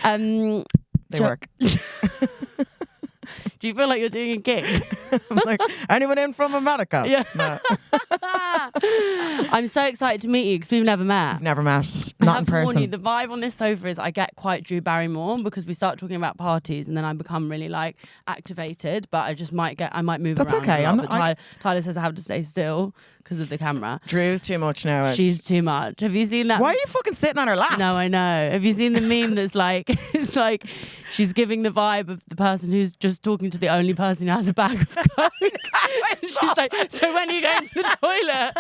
They work. Do you feel like you're doing a gig? I'm like, anyone in from America? Yeah. No. I'm so excited to meet you because we've never met. Never met. Not in I have to warn person. you, the vibe on this sofa is I get quite Drew Barrymore because we start talking about parties and then I become really like activated, but I might move That's around. okay. A lot, but Tyler says I have to stay still because of the camera. Drew's too much now. She's too much. Have you seen that? Why are you fucking sitting on her lap? No, I know. Have you seen the meme that's like, it's like she's giving the vibe of the person who's just talking to the only person who has a bag of coke. She's like, so when are you going to the toilet?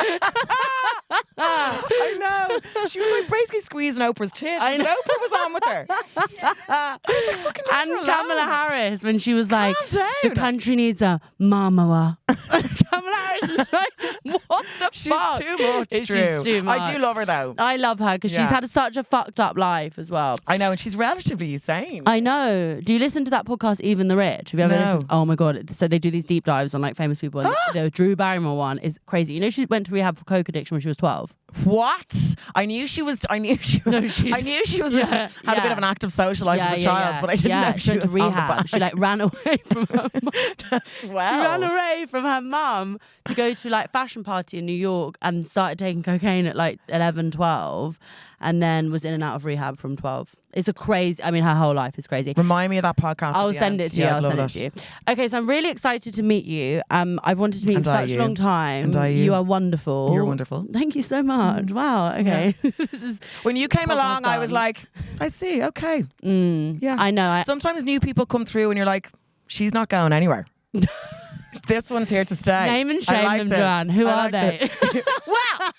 I know. She was like basically squeezing Oprah's tits. I know. Oprah was on with her. I was like, fucking leave And her alone. Kamala Harris, when she was like, down. the country needs a mama. Kamala Harris is like, what the She's fuck? too much, She's Drew. too much. I do love her though. I love her because Yeah. she's had such a fucked up life as well. I know, and she's relatively sane. I know. Do you listen to that podcast, Even the Rich? Have you ever No. listened? Oh my God. So they do these deep dives on like famous people. And the Drew Barrymore one is crazy. You know, she went to rehab for coke addiction when she was 12. What? I knew she was. No, I knew she was Yeah, had a bit yeah. of an active social life as a child, but I didn't know she went to was on the rehab. back. She like ran away from her mum. Wow. Ran away from her mum to go to like fashion party in New York and started taking cocaine at like 11, 12 and then was in and out of rehab from 12. It's a crazy, I mean, her whole life is crazy. Remind me of that podcast. I'll at the send end. it to you. Yeah, I'll send it to you. Okay, so I'm really excited to meet you. I've wanted to meet you And for are such a you? long time. And are you? You are wonderful. You're wonderful. Thank you so much. Wow. Okay. This is When you came podcast along, I was done. like, I see. Okay. Yeah. I know. Sometimes new people come through, and you're like, she's not going anywhere. This one's here to stay. Name and I shame like them, this. Joanne. Who I are like they? this. Wow.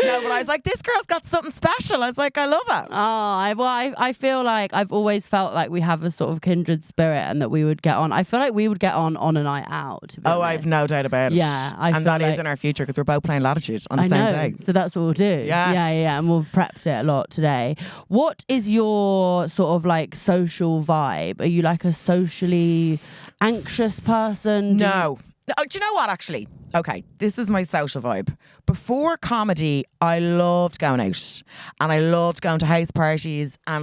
No, but I was like, this girl's got something special. I was like, I love her. I feel like I've always felt like we have a sort of kindred spirit and that we would get on. I feel like we would get on a night out. To be Oh, honest. I've no doubt about it. Yeah, I and feel that is like- in our future because we're both playing Latitude on I the same know. day. So that's what we'll do. Yes. Yeah. And we've prepped it a lot today. What is your sort of like social vibe? Are you like a socially anxious person? No. Oh, do you know what, actually? Okay, this is my social vibe. Before comedy, I loved going out. And I loved going to house parties. And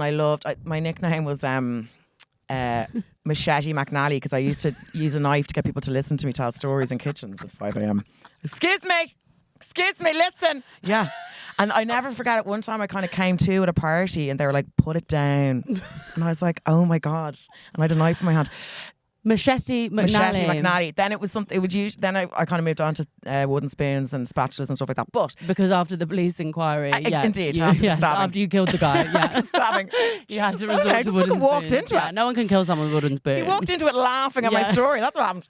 my nickname was Machete McNally because I used to use a knife to get people to listen to me tell stories in kitchens at 5 a.m. Excuse me, listen. Yeah. And I never forget it. One time I kind of came to at a party and they were like, put it down. And I was like, oh my God. And I had a knife in my hand. Machete McNally. Machete McNally. Then it was something. It would use. Then I kind of moved on to wooden spoons and spatulas and stuff like that. But Because after the police inquiry, indeed, after the stabbing. after you killed the guy, yeah, stabbing. you had to I don't resort know, I to just wooden fucking walked spoons. into Yeah, it. no one can kill someone with wooden spoon. He walked into it laughing at my Yeah. story. That's what happened.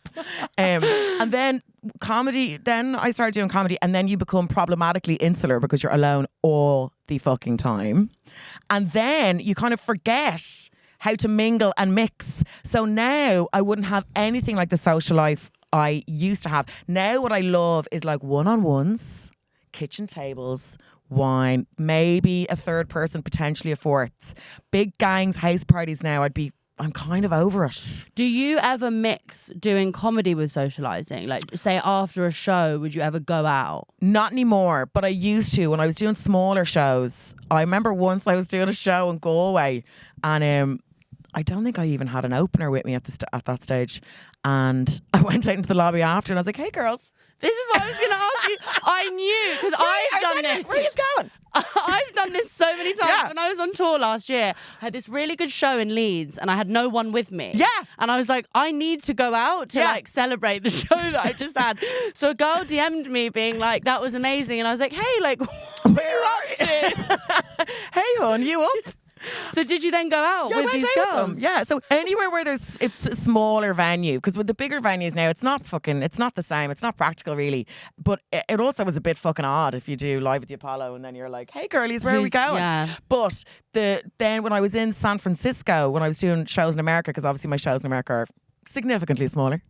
And then comedy. Then I started doing comedy, and then you become problematically insular because you're alone all the fucking time, and then you kind of forget how to mingle and mix. So now I wouldn't have anything like the social life I used to have. Now what I love is like one-on-ones, kitchen tables, wine, maybe a third person, potentially a fourth. Big gangs, house parties now, I'm kind of over it. Do you ever mix doing comedy with socializing? Like, say after a show, would you ever go out? Not anymore, but I used to when I was doing smaller shows. I remember once I was doing a show in Galway and I don't think I even had an opener with me at that stage. And I went out into the lobby after and I was like, hey girls. This is what I was going to ask you. I knew, because I've done this. Where are you going? I've done this so many times. Yeah. When I was on tour last year, I had this really good show in Leeds and I had no one with me. Yeah. And I was like, I need to go out to like celebrate the show that I just had. So a girl DM'd me being like, that was amazing. And I was like, hey, like, Where are you? Hey hon, you up? So did you then go out Yeah, I with went these out girls? with them. Yeah, so anywhere where it's a smaller venue, because with the bigger venues now, it's not the same. It's not practical really. But it also was a bit fucking odd if you do Live at the Apollo and then you're like, hey girlies, where are we going? Yeah. But then when I was in San Francisco, when I was doing shows in America, because obviously my shows in America are significantly smaller.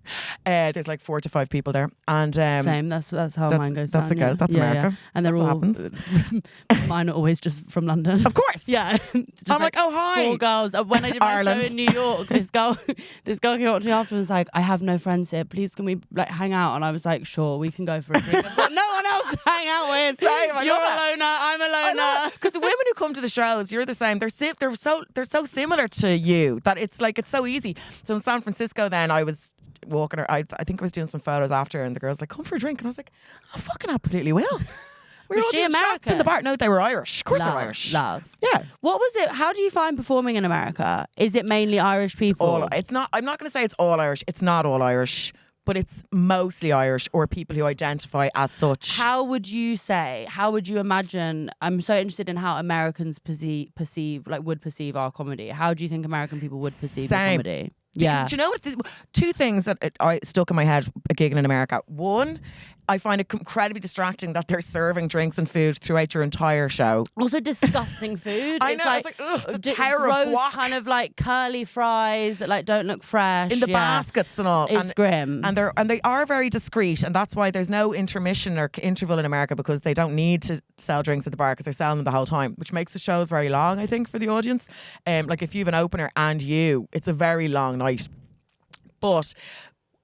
There's like 4 to 5 people there, and Same. That's how mine goes. That's down, it goes. That's America. And they're That's all. what happens. Mine are always just from London. Of course. Yeah. Just I'm like, oh hi. 4 girls. When I did my Ireland. show in New York, this girl came up to me after and was like, I have no friends here. Please, can we like hang out? And I was like, sure, we can go for a drink. I've got no one else to hang out with. Same, I You're love a that. loner. I'm a loner. Because the women who come to the shows, you're the same. They're so similar to you that it's like it's so easy. So in San Francisco, then I was walking her. I think I was doing some photos after, and the girl's like, "Come for a drink," and I was like, "I fucking absolutely will." We were Was all she doing shots American? in the bar. No, they were Irish. Of course, they're Love, Irish. Love. Yeah. What was it? How do you find performing in America? Is it mainly Irish people? It's not. I'm not going to say it's all Irish. It's not all Irish, but it's mostly Irish or people who identify as such. How would you imagine? I'm so interested in how Americans would perceive our comedy. How do you think American people would perceive our Same. comedy? Yeah. Do you know what? Two things that I stuck in my head gigging in America. One, I find it incredibly distracting that they're serving drinks and food throughout your entire show. Also disgusting food. I It's know. like, It's like ugh, the terror gross of guac kind of like curly fries that like don't look fresh. in the yeah. baskets and all. It's grim. And they are very discreet, and that's why there's no intermission or interval in America, because they don't need to sell drinks at the bar because they're selling them the whole time, which makes the shows very long, I think, for the audience. Like if you have an opener and it's a very long night. But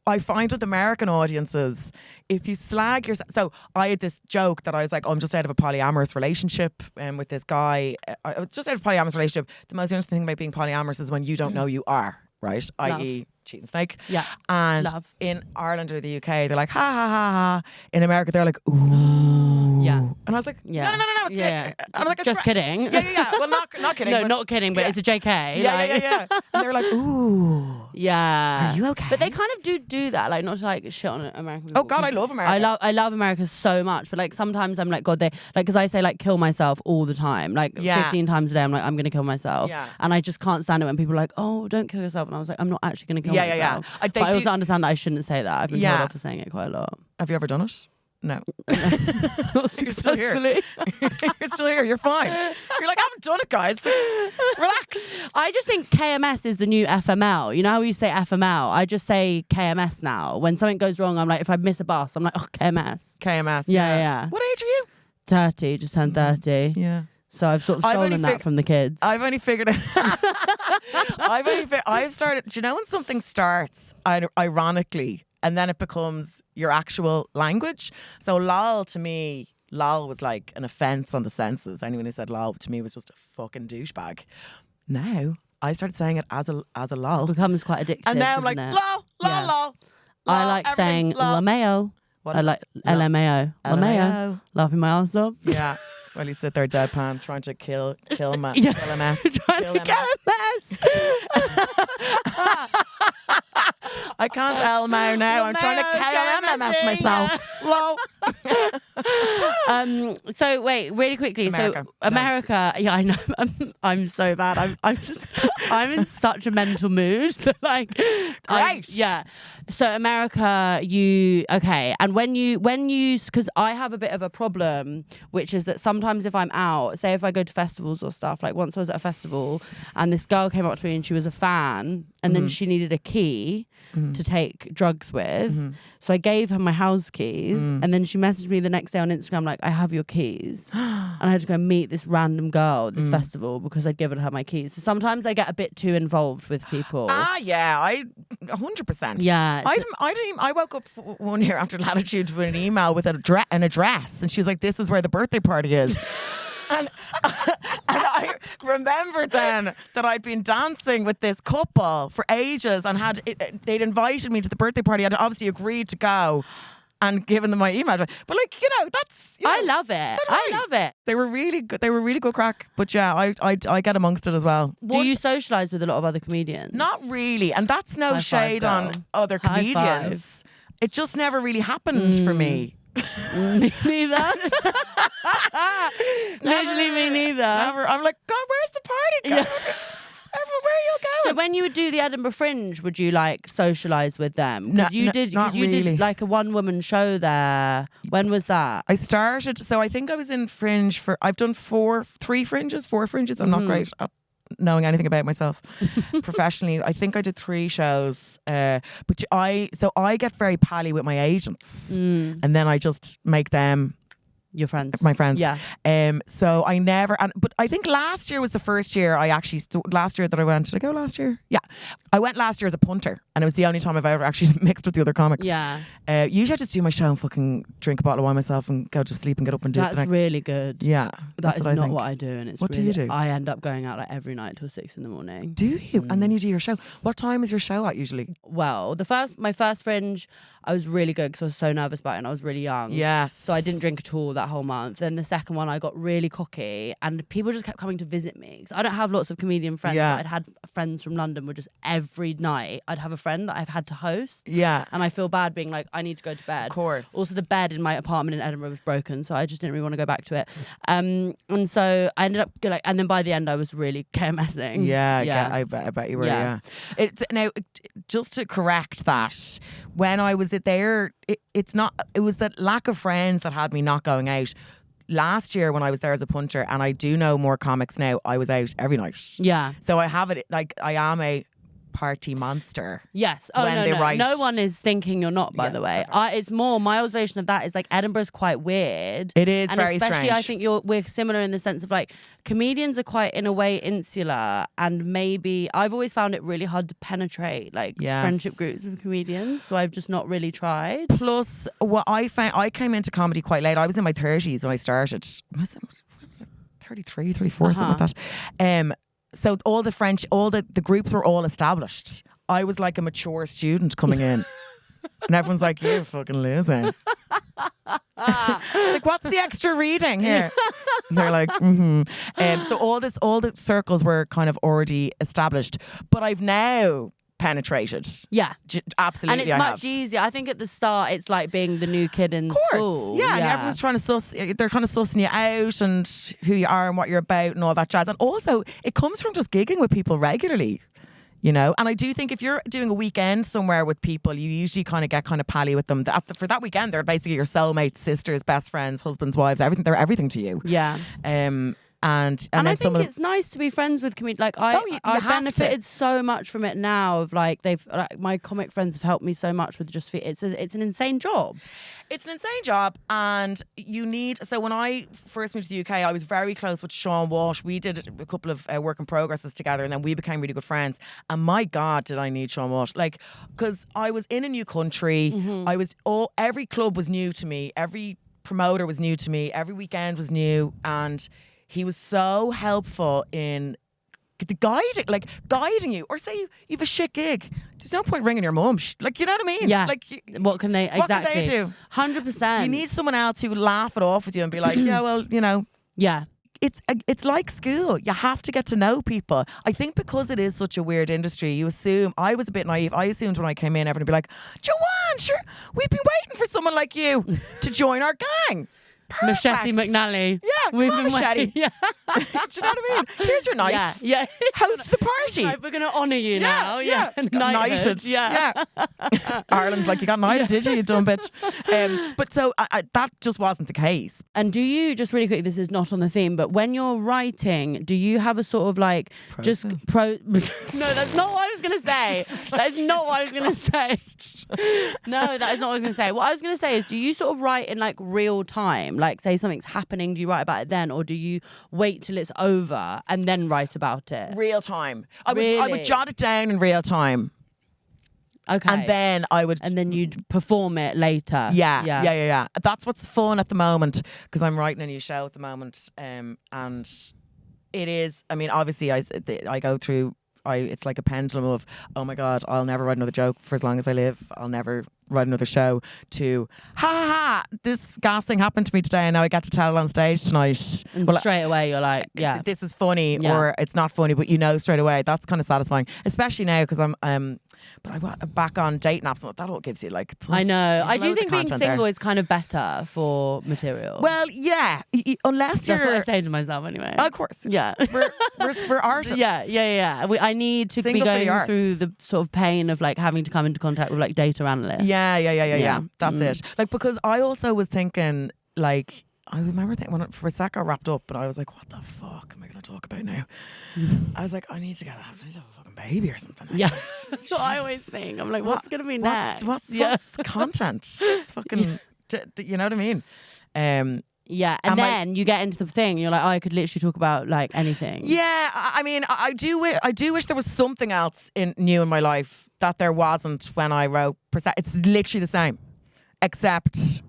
I find with American audiences, if you slag yourself... So I had this joke that I was like, I'm just out of a polyamorous relationship with this guy. I was just out of a polyamorous relationship. The most interesting thing about being polyamorous is when you don't know you are, right? Love. I.e. cheating snake. Yeah. And Love. in Ireland or the UK, they're like, ha, ha, ha, ha. In America, they're like, ooh. Yeah. And I was like, Yeah. no. It's Yeah. I'm like, Just kidding. Yeah. Well, not kidding. No, but not kidding, but yeah. it's a JK. Yeah. And they're like, ooh. Yeah. Are you okay? But they kind of do that, like not to like shit on American people. Oh God, I love America. I love America so much, but like sometimes I'm like, God, they like, because I say like kill myself all the time, like 15 times a day. I'm like, I'm gonna kill myself, and I just can't stand it when people are like, oh, don't kill yourself, and I was like, I'm not actually gonna kill myself. Yeah. But I also understand that I shouldn't say that. I've been told off for saying it quite a lot. Have you ever done it? No. Not You're still here. successfully. You're still here. You're fine. You're like, I haven't done it, guys. Relax. I just think KMS is the new FML. You know how we say FML? I just say KMS now. When something goes wrong, I'm like, if I miss a bus, I'm like, oh, KMS. KMS. Yeah. What age are you? 30, just turned 30. Yeah. So I've sort of stolen that from the kids. I've only figured it. I've started. Do you know when something starts ironically and then it becomes your actual language? So lol to me, lol was like an offense on the senses. Anyone who said lol to me was just a fucking douchebag. Now I started saying it as a lol. It becomes quite addictive. And now I'm like, doesn't it? lol. I like saying LMAO. What I is like it? LMAO. LMAO. Laughing my ass up. Yeah. Well, you sit there deadpan trying to kill a mess. Yeah. Kill a mess. Trying to get a mess. I can't Elmo now. I'm trying to kill MMS myself. Lol. So wait, really quickly. America. So America, yeah, I know. I'm so bad. I'm in such a mental mood. Like, Great. yeah. So America, and when you, because I have a bit of a problem, which is that sometimes if I'm out, say if I go to festivals or stuff, like once I was at a festival and this girl came up to me and she was a fan, and then she needed a key to take drugs with. So I gave her my house keys, and then she messaged me the next day on Instagram like, I have your keys. And I had to go meet this random girl at this festival because I'd given her my keys. So sometimes I get a bit too involved with people. Yeah, I 100%. Yeah. I woke up one year after Latitude with an email with an address, and she was like, this is where the birthday party is. And I remembered then that I'd been dancing with this couple for ages and they'd invited me to the birthday party. I'd obviously agreed to go and given them my email address. But like, that's... I love it. I love it. They were really good. They were really good crack. But yeah, I get amongst it as well. Do you socialise with a lot of other comedians? Not really. And that's no High five, shade though. on other High comedians. five. It just never really happened for me. Me neither. Literally me neither. Never. I'm like, God, where's the party going? Everyone, where are you going? So when you would do the Edinburgh Fringe, would you like socialise with them? Because you did like a one-woman show there. When was that? I started, so I think I was in Fringe I've done 4 fringes. I'm not great at knowing anything about myself professionally. I think I did 3 shows, but I get very pally with my agents, and then I just make them your friends, my friends. Yeah. So I never, but I think last year was the first year I actually, last year that I went, did I go last year? Yeah. I went last year as a punter, and it was the only time I've ever actually mixed with the other comics. Yeah. Usually I just do my show and fucking drink a bottle of wine myself and go to sleep and get up and do it. That's really good. Yeah. That is not what I do. And it's what do you do? I end up going out like every night till 6 a.m. Do you? And then you do your show. What time is your show at usually? Well, my first Fringe, I was really good because I was so nervous about it and I was really young. Yes. So I didn't drink at all that whole month. Then the second one, I got really cocky and people just kept coming to visit me. Because I don't have lots of comedian friends. Yeah. But I'd had friends from London where just every night I'd have a friend that I've had to host. Yeah. And I feel bad being like, I need to go to bed. Of course. Also, the bed in my apartment in Edinburgh was broken, so I just didn't really want to go back to it. And so I ended up like, and then by the end I was really KMSing. Yeah. I bet you were. Yeah. Now, just to correct that, when I was there, it was that lack of friends that had me not going out. Last year when I was there as a punter, and I do know more comics now, I was out every night. Yeah. So I have it, like, I am a party monster. Yes. Oh, when they write. No one is thinking you're not, by the way. It's more, my observation of that is like Edinburgh's quite weird. It is and very especially strange. I think we're similar in the sense of like comedians are quite in a way insular, and maybe I've always found it really hard to penetrate like friendship groups of comedians, so I've just not really tried. Plus what I found, I came into comedy quite late. I was in my 30s when I started. Was it 33, 34, something like that. So all the groups were all established. I was like a mature student coming in. And everyone's like, you fucking loser. Like, what's the extra reading here? And they're like, so all the circles were kind of already established. But I've now penetrated. Yeah. Absolutely. And it's much easier. I think at the start it's like being the new kid in school. Yeah, and everyone's trying to they're trying to sussing you out and who you are and what you're about and all that jazz. And also it comes from just gigging with people regularly. You know, and I do think if you're doing a weekend somewhere with people, you usually kind of get kind of pally with them. For that weekend, they're basically your soulmates, sisters, best friends, husbands, wives, everything. They're everything to you. Yeah. And I then think it's nice to be friends with comedians. Like I benefited so much from it now. Of like my comic friends have helped me so much with just it's an insane job. It's an insane job, and you need. So when I first moved to the UK, I was very close with Sean Walsh. We did a couple of work in progresses together, and then we became really good friends. And my God, did I need Sean Walsh? Like, because I was in a new country. Every club was new to me. Every promoter was new to me. Every weekend was new, and he was so helpful in guiding you. Or say you have a shit gig. There's no point ringing your mum. Like, you know what I mean? Yeah. Like, what can they do? 100%. You need someone else who will laugh it off with you and be like, yeah, well, you know. Yeah. It's like school. You have to get to know people. I think because it is such a weird industry, you assume. I was a bit naive. I assumed when I came in, everyone would be like, Joanne, sure, we've been waiting for someone like you to join our gang. Perfect. Machete McNally. Yeah, we've been machete. Yeah. Do you know what I mean? Here's your knife. Yeah. Host the party. We're going to honour you now. Yeah. Knighted. Yeah. Ireland's like, you got knighted, did you dumb bitch? But so that just wasn't the case. And do you, just really quickly, this is not on the theme, but when you're writing, do you have a sort of like process? No, that's not what I was going to say. That is not what I was going to say. No, that is not what I was going to say. What I was going to say is, do you sort of write in like real time? Like, say something's happening, do you write about it then, or do you wait till it's over and then write about it? Real time. I would jot it down in real time. Okay. And then you'd perform it later. Yeah. That's what's fun at the moment, because I'm writing a new show at the moment, and it is. I mean, obviously, I go through. It's like a pendulum of, oh my God, I'll never write another joke for as long as I live. I'll never write another show, to this gas thing happened to me today and now I get to tell it on stage tonight. And straight away you're like, yeah, this is funny, or it's not funny, but you know straight away. That's kind of satisfying, especially now because I'm back on dating apps. That all gives you like I know. I do think being single is kind of better for material. Well, yeah, unless that's what I say to myself anyway. Of course, yeah. we're artists. Yeah. I need to single be going through the sort of pain of like having to come into contact with like data analysts. Yeah. That's it. Like, because I also was thinking, like, I remember when Prosecco wrapped up, and I was like, what the fuck am I going to talk about now? I was like, I need to have a fucking baby or something. Yeah. That's what I always think. I'm like, what's going to be next? What's content? Just fucking, you know what I mean? Yeah, and then you get into the thing, and you're like, oh, I could literally talk about like anything. Yeah, I mean, I do wish there was something else new in my life that there wasn't when I wrote Prosecco. It's literally the same, except.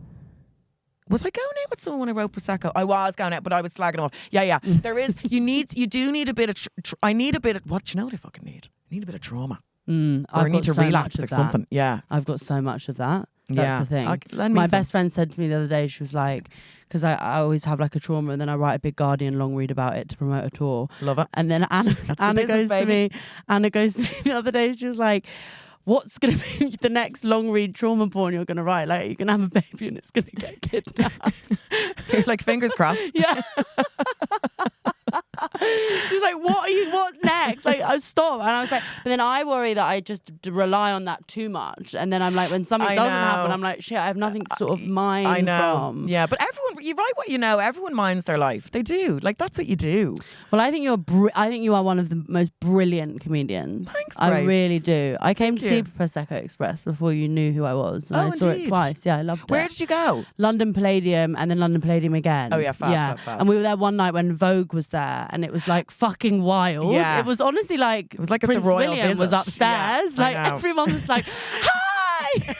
Was I going out with someone when I wrote Prosecco? I was going out, but I was slagging off. Yeah. There is. You do need a bit of. I need a bit of. What do you know? What I fucking need? I need a bit of trauma. Or I need to relapse or something. Yeah. I've got so much of that. That's the thing. My best friend said to me the other day, she was like, because I always have like a trauma, and then I write a big Guardian long read about it to promote a tour. Love it. And then Anna goes to me the other day, she was like, what's going to be the next long read trauma porn you're going to write? Like, you're going to have a baby and it's going to get kidnapped. You're like, fingers crossed. Yeah. She was like, what's next? Like, I stop. And I was like, but then I worry that I just rely on that too much. And then I'm like, when something doesn't happen, I'm like, shit, I have nothing to sort of mind I know. from. Yeah, but you write what you know. Everyone minds their life. They do. Like, that's what you do. Well, I think you are one of the most brilliant comedians. Thanks, I Grace. really do. I came to you. see Prosecco Express before you knew who I was. And I saw it indeed. twice. Yeah, I loved it. Where did you go? London Palladium and then London Palladium again. Oh, yeah, fab. And we were there one night when Vogue was there, and it was like fucking wild. Yeah. It was honestly like, It was like Prince at the Royal William was Visit. upstairs. Yeah, I like know. everyone was like, hi!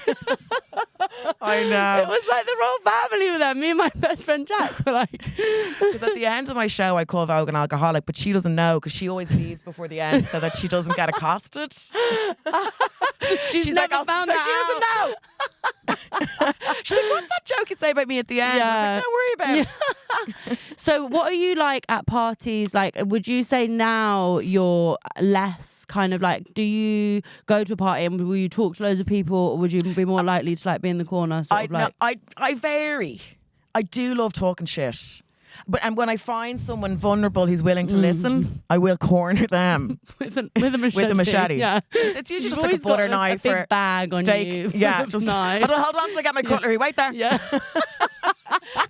I know. It was like the royal family were there. Me and my best friend Jack were like. Because at the end of my show, I call Vogue an alcoholic, but she doesn't know because she always leaves before the end so that she doesn't get accosted. She's like, never found so that she doesn't know. She's like, what's that joke you say about me at the end? I was like, don't worry about it. So what are you like at parties? Like, would you say now you're less kind of like, do you go to a party and will you talk to loads of people, or would you be more likely to like be in the corner? I vary. I do love talking shit. And when I find someone vulnerable who's willing to listen, I will corner them with a machete. With a machete. Yeah. It's usually just like a always got butter knife a big or bag on steak. you. Yeah, just knife. hold on till I get my cutlery. Wait there. Yeah.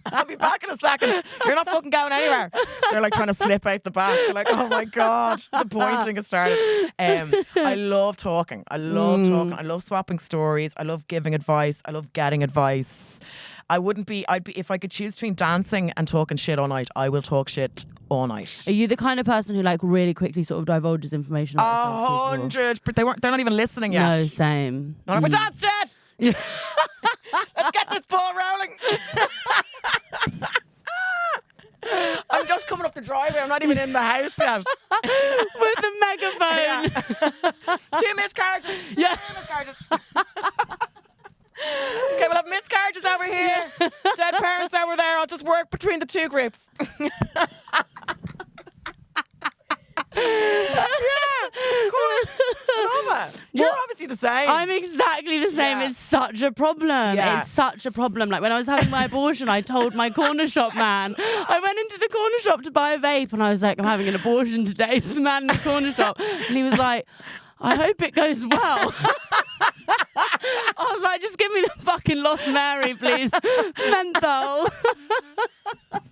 I'll be back in a second. You're not fucking going anywhere. They're like trying to slip out the back. They're like, oh my God, the pointing has started. I love talking. I love swapping stories. I love giving advice. I love getting advice. I'd be if I could choose between dancing and talking shit all night, I will talk shit all night. Are you the kind of person who like really quickly sort of divulges information about 100. But they're not even listening yet. No, same. No, my dad's dead. Let's get this ball rolling. I'm just coming up the driveway. I'm not even in the house yet. With the megaphone. Yeah. 2 miscarriages. Yeah. 2 miscarriages. Okay, we'll have miscarriages over here. Dead parents over there. I'll just work between the 2 groups. Yeah, of course. Love it. You're obviously the same. I'm exactly the same. Yeah. It's such a problem. Yeah. It's such a problem. Like when I was having my abortion, I told my corner shop man. I went into the corner shop to buy a vape, and I was like, I'm having an abortion today. To the man in the corner shop, and he was like, I hope it goes well. I was like, just give me the fucking Lost Mary, please. Menthol.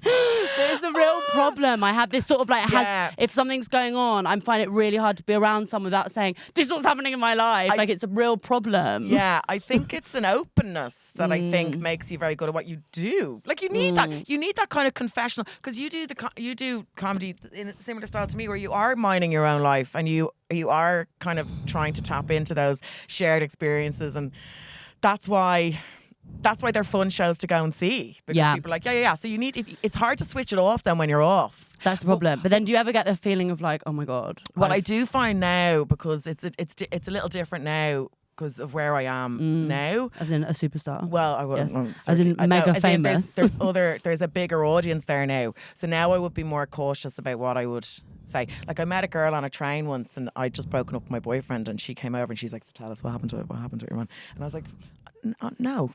There's a real problem. I have this sort of like, if something's going on, I find it really hard to be around someone without saying, this is what's happening in my life. Like, it's a real problem. Yeah, I think it's an openness that I think makes you very good at what you do. Like, you need that. You need that kind of confessional, because you do comedy in a similar style to me, where you are minding your own life and you are kind of trying to tap into those shared experiences, and that's why they're fun shows to go and see, because people are like, yeah. So you need, it's hard to switch it off then when you're off. That's the problem. But then do you ever get the feeling of like, oh my God? What I do find now, because it's a little different now because of where I am now. As in a superstar? Well, I wouldn't. Yes. As in mega famous? There's a bigger audience there now. So now I would be more cautious about what I would say. Like, I met a girl on a train once, and I'd just broken up with my boyfriend, and she came over and she's like, tell us what happened to your man. And I was like, no.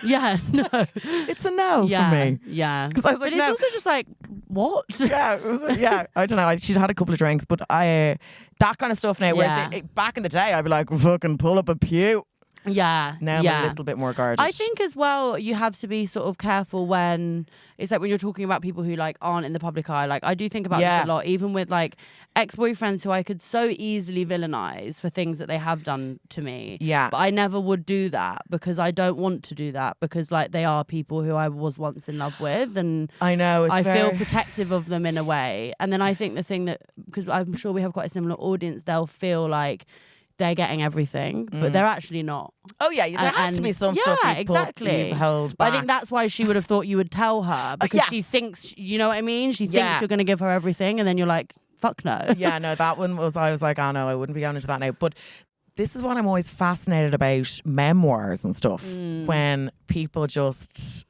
Yeah, no. It's a no for me. Yeah. Because I was like, but it's also just like, what? Yeah, I don't know. She'd had a couple of drinks, but that kind of stuff now. Whereas back in the day, I'd be like, fucking pull up a pew. Yeah. Now I'm a little bit more guarded. I think as well, you have to be sort of careful when it's like when you're talking about people who like aren't in the public eye. Like I do think about this a lot, even with like ex-boyfriends who I could so easily villainize for things that they have done to me. Yeah. But I never would do that because I don't want to do that because like they are people who I was once in love with, and I know I feel protective of them in a way. And then I think the thing that, because I'm sure we have quite a similar audience, they'll feel like they're getting everything, but they're actually not. Oh yeah, there has to be some stuff you've held back. But I think that's why she would have thought you would tell her, because she thinks, you know what I mean? She thinks you're going to give her everything, and then you're like, fuck no. Yeah, no, that one was, I was like, oh no, I wouldn't be going into that now. But this is what I'm always fascinated about memoirs and stuff, when people just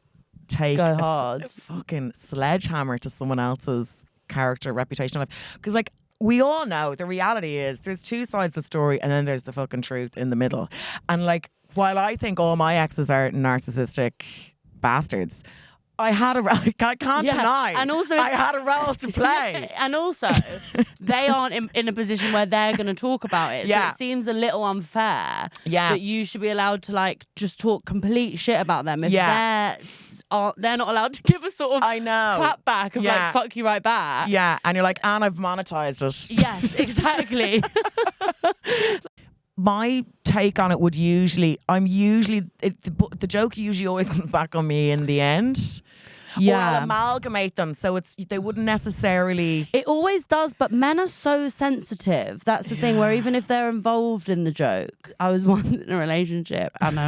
take Go hard. a fucking sledgehammer to someone else's character, reputation of life. Because like, we all know the reality is there's two sides of the story and then there's the fucking truth in the middle. And like, while I think all my exes are narcissistic bastards, I had I can't deny. And also, I had a role to play. And also, they aren't in a position where they're going to talk about it. So it seems a little unfair that you should be allowed to like just talk complete shit about them if they're not allowed to give a sort of clap back of like fuck you right back. Yeah, and you're like, and I've monetized it. Yes, exactly. My take on it would the joke usually always comes back on me in the end. Yeah. Or I'll amalgamate them so they wouldn't necessarily. It always does, but men are so sensitive. That's the thing, where even if they're involved in the joke. I was once in a relationship and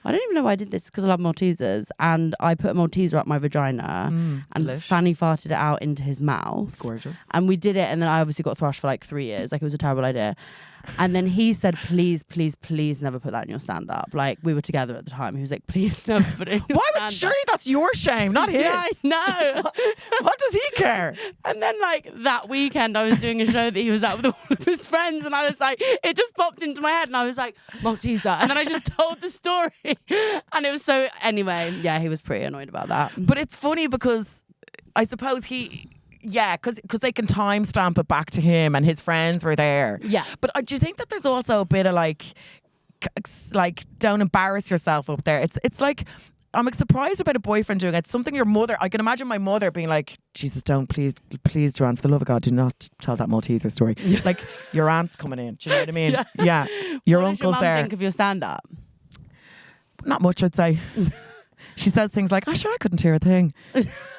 I don't even know why I did this because I love Maltesers, and I put a Malteser up my vagina and Fanny farted it out into his mouth. Gorgeous. And we did it, and then I obviously got thrashed for like 3 years. Like, it was a terrible idea. And then he said, please, please, please never put that in your stand-up. Like, we were together at the time. He was like, please never put it in your stand-up. Surely that's your shame, not his. Yeah, I know. What does he care? And then, like, that weekend, I was doing a show that he was at with all of his friends, and I was like, it just popped into my head, and I was like, Malteser. And then I just told the story. And it was so, anyway, yeah, he was pretty annoyed about that. But it's funny because I suppose because they can timestamp it back to him and his friends were there. Yeah. But do you think that there's also a bit of like don't embarrass yourself up there? It's like, I'm surprised about a boyfriend doing it. Something your mother, I can imagine my mother being like, Jesus, don't, please, Joanne, for the love of God, do not tell that Malteser story. Like, your aunt's coming in. Do you know what I mean? Yeah. Your uncle's what does your there. mum think of your stand-up? Not much, I'd say. She says things like, sure, I couldn't hear a thing.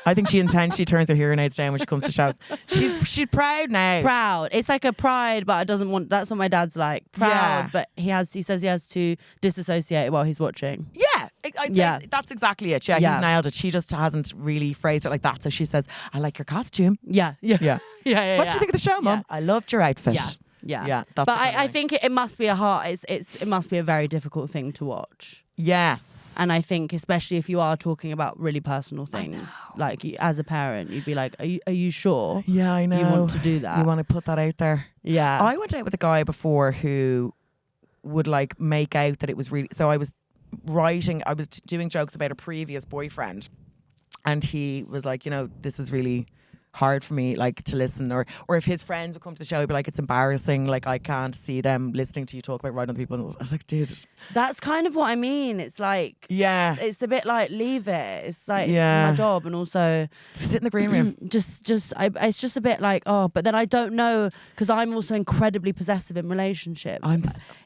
I think she intentionally turns her hearing aids down when she comes to shouts. She's proud now. Proud. It's like a pride, but I doesn't want. That's what my dad's like. Proud, but he says he has to disassociate while he's watching. Yeah, I'd say that's exactly it. Yeah, he's nailed it. She just hasn't really phrased it like that. So she says, I like your costume. Yeah. What do you think of the show, Mum? I loved your outfit. Yeah. But I think it must be it must be a very difficult thing to watch. Yes. And I think especially if you are talking about really personal things, like as a parent, you'd be like, are you sure? Yeah, I know. You want to do that? You want to put that out there? Yeah. I went out with a guy before who would like make out that it was really, so I was doing jokes about a previous boyfriend, and he was like, this is really hard for me, like, to listen, or if his friends would come to the show, he'd be like, it's embarrassing, like, I can't see them listening to you talk about right other people. And I was like, dude, that's kind of what I mean. It's like, it's a bit like, leave it. It's like, it's my job, and also just sit in the green room. it's just a bit like, but then I don't know, because I'm also incredibly possessive in relationships.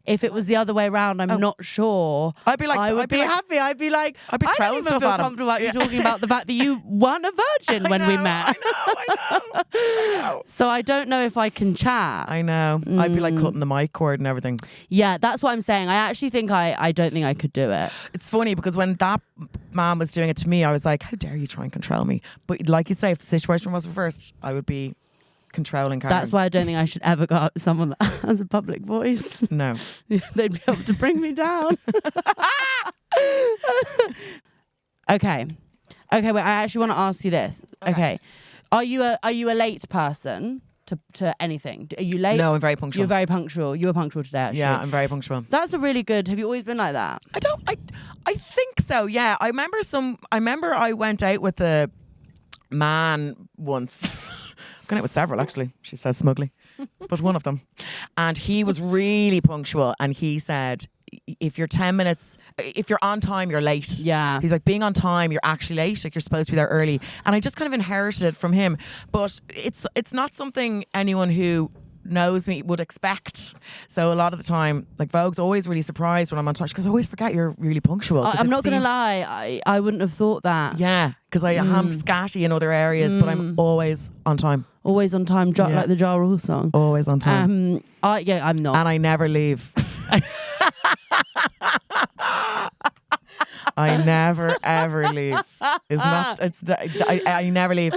If it was the other way around, I'm not sure. I'd be like, I'd be happy. I'd be like, I'd be I don't even feel comfortable about you talking about the fact that you weren't a virgin when we met. I know. So I don't know if I can chat. I know. I'd be like cutting the mic cord and everything. Yeah, that's what I'm saying. I actually think I don't think I could do it. It's funny because when that man was doing it to me, I was like, how dare you try and control me? But like you say, if the situation was reversed, I would be controlling Karen. That's why I don't think I should ever go out with someone that has a public voice. No. They'd be able to bring me down. Okay, wait, I actually want to ask you this. Okay. Are you a late person to anything? Are you late? No, I'm very punctual. You're very punctual. You were punctual today, actually. Yeah, I'm very punctual. That's a really good. Have you always been like that? I think so. Yeah, I remember I went out with a man once. I've gone out with several, actually. She says smugly, but one of them, and he was really punctual. And he said, if you're 10 minutes, if you're on time, you're late. Yeah. He's like, being on time, you're actually late. Like, you're supposed to be there early. And I just kind of inherited it from him. But it's not something anyone who knows me would expect. So a lot of the time, like, Vogue's always really surprised when I'm on time because I always forget you're really punctual. I'm not going to lie. I wouldn't have thought that. Yeah, because I am scatty in other areas, but I'm always on time. Always on time, Yeah. like the Ja Rule song. Always on time. I'm not. And I never leave. I never ever leave. I never leave.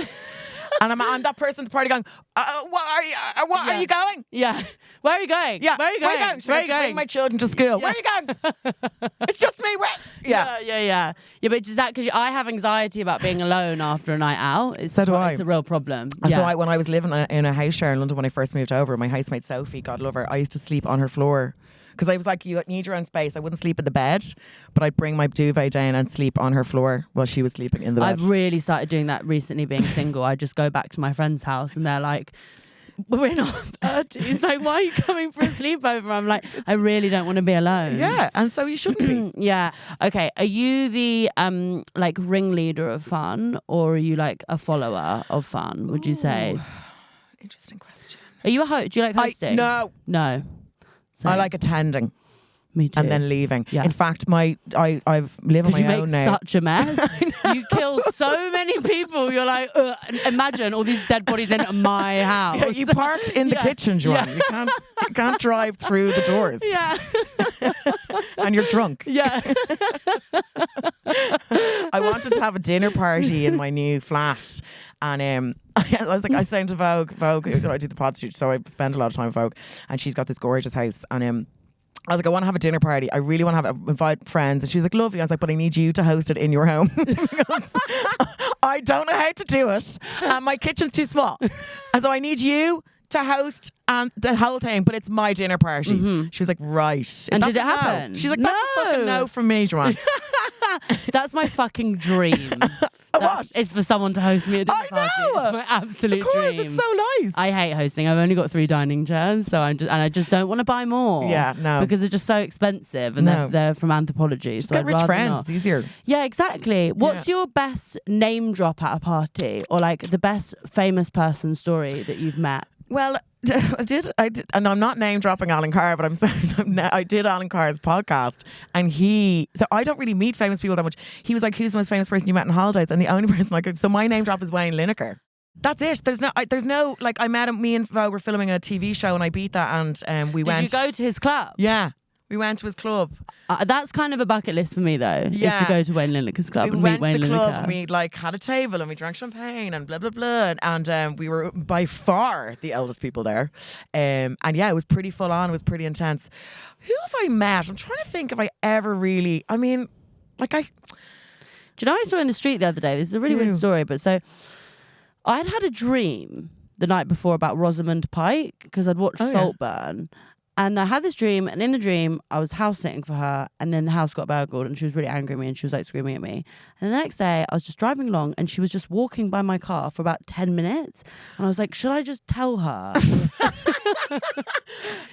And I'm that person at the party going, what are you going? Yeah. Where are you going? Yeah. Where are you going? Should I bring my children to school? Where are you going? It's just me. Where? Yeah. Yeah, but is that because I have anxiety about being alone after a night out? So do I. It's a real problem. And so when I was living in a house share in London when I first moved over, my housemate Sophie, God love her, I used to sleep on her floor. Because I was like, you need your own space. I wouldn't sleep in the bed, but I'd bring my duvet down and sleep on her floor while she was sleeping in the bed. I've really started doing that recently, being single. I just go back to my friend's house and they're like, we're in our 30s. Like, why are you coming for a sleepover? I'm like, I really don't want to be alone. Yeah, and so you shouldn't be. Yeah. Okay. Are you the like ringleader of fun, or are you like a follower of fun? Would you say? Interesting question. Are you a host? Do you like hosting? No. Same. I like attending. Me too. And then leaving. Yeah. In fact, I've lived on my you own make now. such a mess. You kill so many people. You're like, imagine all these dead bodies in my house. Yeah, you parked in the kitchen, Joanne. Yeah. You can't drive through the doors. Yeah. And you're drunk. Yeah. I wanted to have a dinner party in my new flat. And I was like, I sent to Vogue, I do the pod shoot, so I spend a lot of time with Vogue. And she's got this gorgeous house. And I was like, I want to have a dinner party. I really want to invite friends. And she was like, lovely. I was like, but I need you to host it in your home. Because I don't know how to do it. And my kitchen's too small. And so I need you to host and the whole thing, but it's my dinner party. Mm-hmm. She was like, right. And that's did it a no. happen? She's like, that's a fucking no from me, Joanne. That's my fucking dream. What? It's for someone to host me at dinner party. It's my absolute Of course, dream. it's so nice. I hate hosting. I've only got 3 dining chairs, so I just don't want to buy more. Yeah, no. Because they're just so expensive, and they're from Anthropology. Just so get I'd rich rather friends. not. It's easier. Yeah, exactly. What's your best name drop at a party, or like the best famous person story that you've met? Well, I did, and I'm not name dropping Alan Carr, but I'm saying I did Alan Carr's podcast, and so I don't really meet famous people that much. He was like, "Who's the most famous person you met on holidays?" And the only person I could, so my name drop is Wayne Lineker. That's it. There's no like, I met him. Me and Vogue were filming a TV show, and I beat that, and we went. Did you go to his club? Yeah, we went to his club. That's kind of a bucket list for me, though. Yeah. Is to go to Wayne Lineker's club We and went meet Wayne to the Lineker. club and we like had a table and we drank champagne and blah blah blah, and we were by far the eldest people there, and yeah, it was pretty full on. It was pretty intense. Who have I met? I'm trying to think if I ever really. I mean, like Do you know what I saw in the street the other day? This is a really weird story, but so I'd had a dream the night before about Rosamund Pike because I'd watched Saltburn. And I had this dream, and in the dream, I was house sitting for her, and then the house got burgled, and she was really angry at me, and she was like screaming at me. And the next day, I was just driving along, and she was just walking by my car for about 10 minutes. And I was like, should I just tell her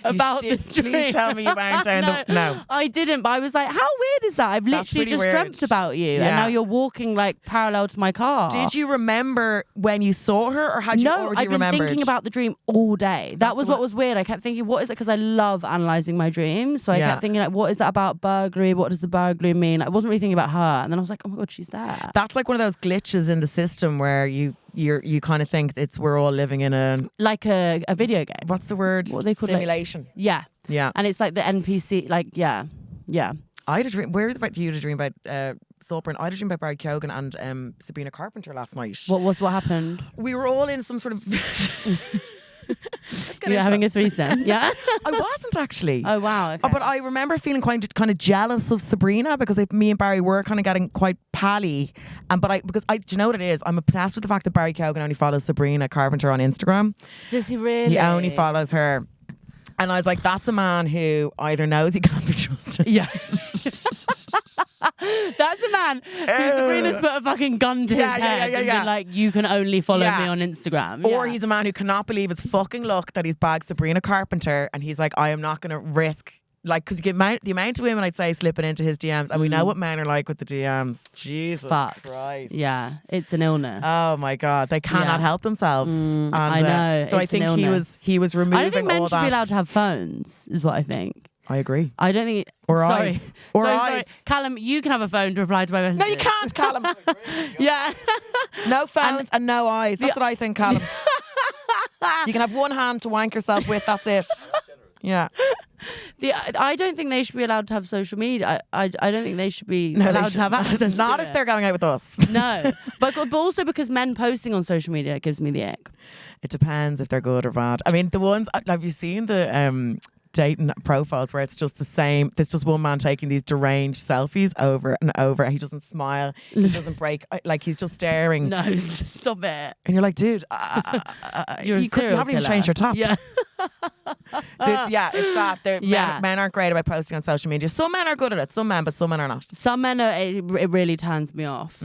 about the dream? Please tell me you weren't down No. I didn't, but I was like, how weird is that? I've literally just dreamt about you, and now you're walking like parallel to my car. Did you remember when you saw her, or had you already remembered? No, I've been thinking about the dream all day. That was what was weird. I kept thinking, what is it? Because I love analysing my dreams. So I kept thinking, like, what is that about burglary? What does the burglary mean? I wasn't really thinking about her. And then I was like, oh my God, she's there. That's like one of those glitches in the system where you kind of think we're all living in a video game. What's the word? What they call simulation. Yeah. And it's like the NPC. Like yeah. I had a dream. Where did you had a dream about Saltburn? I had a dream about Barry Keoghan and Sabrina Carpenter last night. What happened? We were all in some sort of. You're having a threesome, yeah? I wasn't actually. Oh wow! Okay. But I remember feeling kind of jealous of Sabrina because me and Barry were kind of getting quite pally, do you know what it is? I'm obsessed with the fact that Barry Keoghan only follows Sabrina Carpenter on Instagram. Does he really? He only follows her. And I was like, that's a man who either knows he can't be trusted. Yeah. That's a man who Sabrina's put a fucking gun to his head and been like, you can only follow me on Instagram. Or he's a man who cannot believe his fucking luck that he's bagged Sabrina Carpenter, and he's like, I am not going to risk like, because the amount of women I'd say slipping into his DMs, and we know what men are like with the DMs. Jesus Christ. Yeah, it's an illness. Oh my God, they cannot help themselves. And, I know. so I think he was removing all that. I don't think men should be allowed to have phones, is what I think. I agree. I don't think. Or sorry. eyes. Or eyes. Sorry. Callum, you can have a phone to reply to my messages. No, you can't, Callum. Yeah. No phones and no eyes. That's what I think, Callum. You can have one hand to wank yourself with. That's it. Yeah. I don't think they should be allowed to have social media. I don't think they should be allowed to have access. Not to if it. they're going out with us. No, but also because men posting on social media gives me the ick. It depends if they're good or bad. I mean, the ones, have you seen the dating profiles where it's just the same? There's just one man taking these deranged selfies over and over. He doesn't smile. He doesn't break. Like, he's just staring. No, stop it. And you're like, dude, you haven't even changed your top. Yeah. Yeah, it's that. Men aren't great about posting on social media. Some men are good at it. Some men, but some men are not. Some men are. It really turns me off.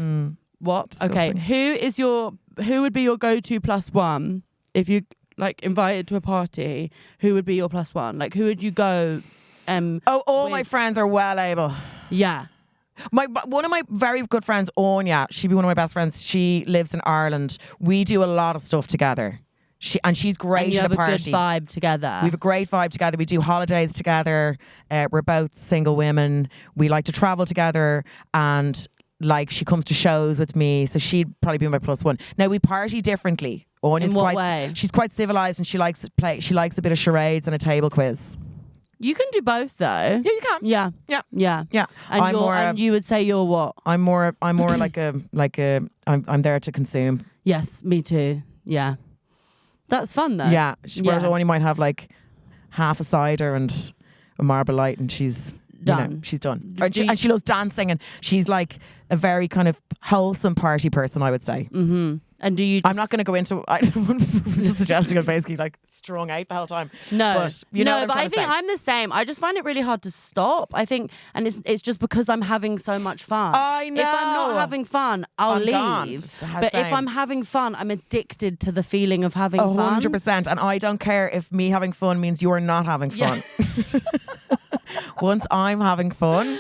What? Disgusting. Okay. Who would be your go-to +1 if you like invited to a party? Who would be your +1? Like, who would you go? All my friends are well able. Yeah. One of my very good friends, Anya, she'd be one of my best friends. She lives in Ireland. We do a lot of stuff together. She's great and you at have a party. a good vibe together. We have a great vibe together. We do holidays together. We're both single women. We like to travel together, and like, she comes to shows with me, so she'd probably be my +1. Now, we party differently. Anya's In what way? She's quite civilized, and she likes to play. She likes a bit of charades and a table quiz. You can do both, though. Yeah, you can. Yeah. Yeah. Yeah. Yeah. And you would say you're what? I'm more I'm there to consume. Yes, me too. Yeah. That's fun, though. Yeah. Whereas Anya might have like half a cider and a Marble Light, and she's done. She's done. And she loves dancing, and she's like a very kind of wholesome party person, I would say. Mm-hmm. And do you? I'm not going to go into. I was just suggesting I'm basically like strung out the whole time. No, but you know. But I think I'm the same. I just find it really hard to stop. I think, and it's just because I'm having so much fun. I know. If I'm not having fun, I'll leave. Gone. But if I'm having fun, I'm addicted to the feeling of having fun. 100%. And I don't care if me having fun means you're not having fun. Yeah. Once I'm having fun.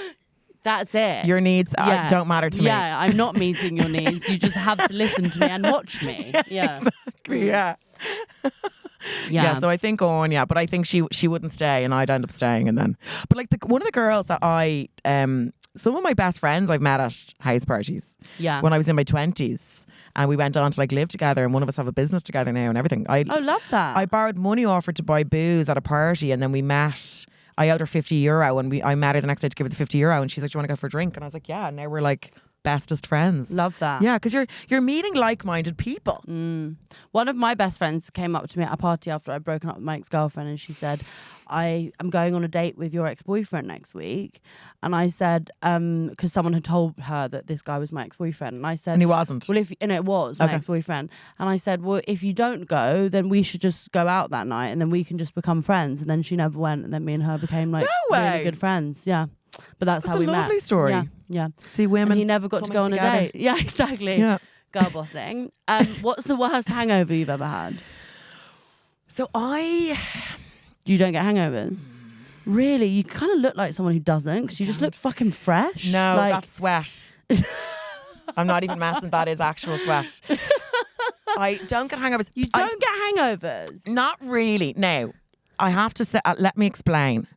That's it. Your needs don't matter to me. Yeah, I'm not meeting your needs. You just have to listen to me and watch me. Yeah. Exactly, yeah. Yeah, so I think but I think she wouldn't stay, and I'd end up staying. And then, but like one of the girls that some of my best friends I've met at house parties. Yeah. When I was in my 20s. And we went on to like live together, and one of us have a business together now and everything. Love that. I borrowed money off her to buy booze at a party, and then we met. I owed her €50, and I met her the next day to give her the €50, and she's like, "Do you want to go for a drink?" And I was like, "Yeah." And now we're like bestest friends. Love that. Yeah, because you're meeting like-minded people. One of my best friends came up to me at a party after I'd broken up with my ex-girlfriend, and she said, I am going on a date with your ex-boyfriend next week. And I said, because someone had told her that this guy was my ex-boyfriend. And I said, and he wasn't. Well, it was my ex-boyfriend. And I said, well, if you don't go, then we should just go out that night, and then we can just become friends. And then she never went, and then me and her became like really good friends. Yeah. But that's how we met. That's a lovely story. Yeah. See, women. And he never got to go on a date. Yeah, exactly. Yeah. Girl bossing. What's the worst hangover you've ever had? So You don't get hangovers? Really? You kind of look like someone who doesn't, because you just look fucking fresh. No, that's sweat. I'm not even messing. That is actual sweat. I don't get hangovers. You don't get hangovers? Not really. Now, I have to say, let me explain.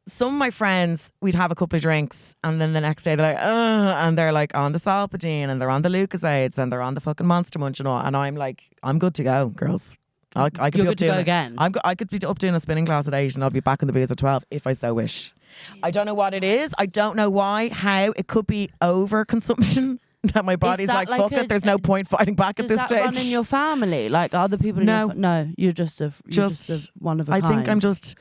Some of my friends, we'd have a couple of drinks, and then the next day they're like, and they're like on the Solpadeine, and they're on the Lucasades, and they're on the fucking Monster Munch and all. And I'm like, I'm good to go, girls. I could You're be up good to doing go again. I could be up doing a spinning class at 8, and I'll be back in the booze at 12 if I so wish. Jesus. I don't know what it is. I don't know why, how. It could be overconsumption. That my body's like, fuck it. There's no point fighting back at this stage. Does that run in your family? Like other people? No, you're just one of a kind. I think I'm just.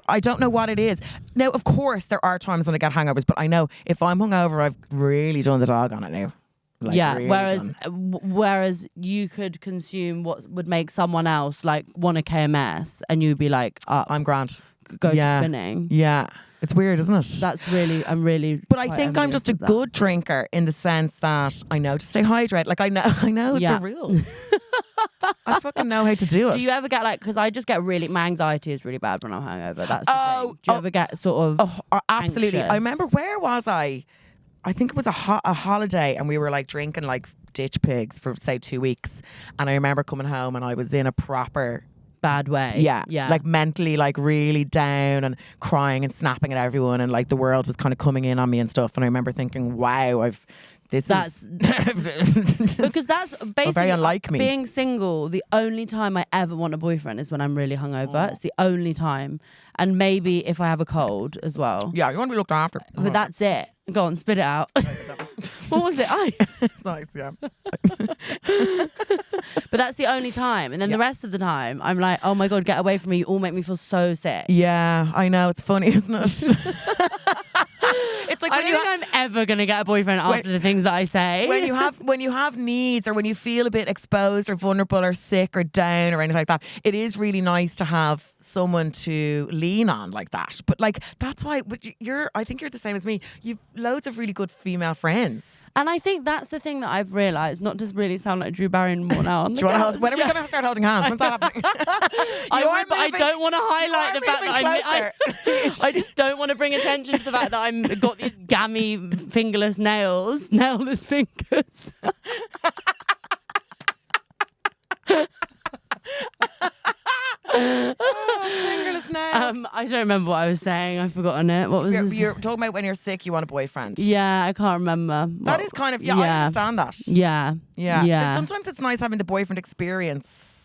I don't know what it is. Now, of course, there are times when I get hangovers, but I know if I'm hungover, I've really done the dog on it now. Like, yeah. Really whereas you could consume what would make someone else like want a KMS, and you'd be like, I'm grand. go to Yeah. spinning. Yeah. It's weird, isn't it? I'm really. But I quite think I'm envious just a of that. good drinker in the sense that I know to stay hydrated. Like I know Yeah. the rules. I fucking know how to do it. Do you ever get like, because I just get really, my anxiety is really bad when I'm hungover. That's the thing. Do you ever get sort of absolutely. anxious? I remember, where was I? I think it was a holiday, and we were like drinking like ditch pigs for say 2 weeks. And I remember coming home and I was in a proper bad way. yeah, Yeah. like mentally like really down and crying and snapping at everyone, and like the world was kind of coming in on me and stuff. And I remember thinking, wow, because that's basically very unlike me. Being single, the only time I ever want a boyfriend is when I'm really hungover. It's the only time. And maybe if I have a cold as well. Yeah, you want to be looked after. But that's it. Go on, spit it out. What was it? Ice. Nice, yeah. But that's the only time. And then the rest of the time, I'm like, oh my God, get away from me. You all make me feel so sick. Yeah, I know. It's funny, isn't it? It's like I when don't think I'm ever going to get a boyfriend after the things that I say. when you have needs, or when you feel a bit exposed or vulnerable or sick or down or anything like that, it is really nice to have someone to lean on like that. But like that's why. But I think you're the same as me. You've loads of really good female friends. And I think that's the thing that I've realised, not to really sound like Drew Barrymore now. Do you want to hold? When are we going to start holding hands? When's that happening? I don't want to highlight the fact that I just don't want to bring attention to the fact that I've got these gammy fingerless nails, nailless fingers. Fingerless nails. I don't remember what I was saying. I've forgotten it. What was this? You're talking about when you're sick, you want a boyfriend. Yeah, I can't remember. That is kind of, I understand that. Yeah. Yeah. Yeah. But sometimes it's nice having the boyfriend experience.